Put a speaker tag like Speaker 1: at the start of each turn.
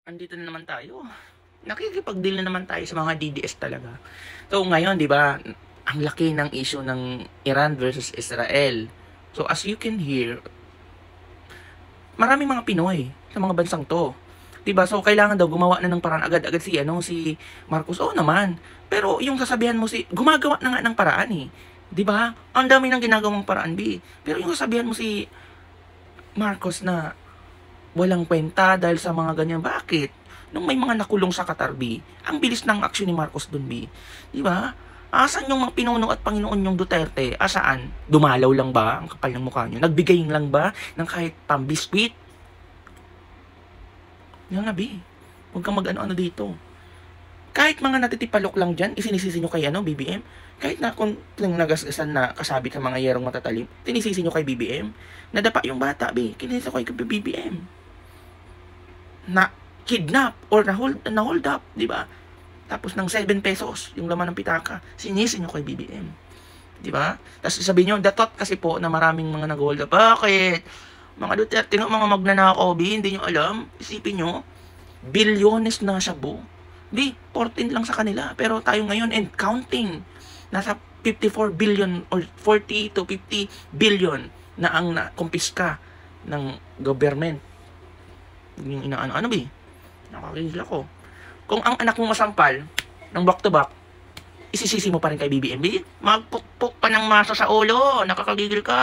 Speaker 1: andito na naman tayo. Nakikipag-deal na naman tayo sa mga DDS talaga. So ngayon, 'di ba, ang laki ng issue ng Iran versus Israel. So as you can hear, maraming mga Pinoy sa mga bansang 'to. 'Di ba? So kailangan daw gumawa na ng paraan agad-agad si Marcos. Oo naman. Pero yung sasabihan mo gumagawa na nga ng paraan eh. 'Di ba? Ang dami nang ginagawang paraan B. Pero yung sasabihan mo si Marcos na walang kwenta dahil sa mga ganyan. Bakit? Nung may mga nakulong sa Qatar, B, ang bilis ng aksyon ni Marcos dun, B. Di ba? Asan yung mga pinuno at Panginoon yung Duterte? Asaan? Dumalaw lang ba ang kapal ng mukha nyo? Nagbigay lang ba ng kahit pambiskwit? Yan nga, B. Huwag kang mag-ano-ano dito. Kahit mga natitipalok lang dyan, isinisisi nyo kay BBM. Kahit na kung nagasgasan na kasabit sa mga yerong matatalim, tinisisi nyo kay BBM. Nadapa yung bata, B. Kinisisi ko kay BBM. Na kidnap or na hold up, di ba? Tapos ng 7 pesos yung laman ng pitaka, sinisi nyo kay BBM. Di ba? Tapos sabihin nyo, datot kasi po na maraming mga nag-hold up. Bakit? Mga Duterte, mga magnanakaw, hindi nyo alam. Isipin nyo, bilyones na siya, bo. Di, 14 lang sa kanila. Pero tayo ngayon and counting. Nasa 54 billion or 40 to 50 billion na ang nakumpiska ng government. Yung inaano-ano, B. Nakakigil ako. Kung ang anak mo masampal ng back to back, isisisi mo pa rin kay BBM. Magpukpuk pa ng maso sa ulo. Nakakagigil ka.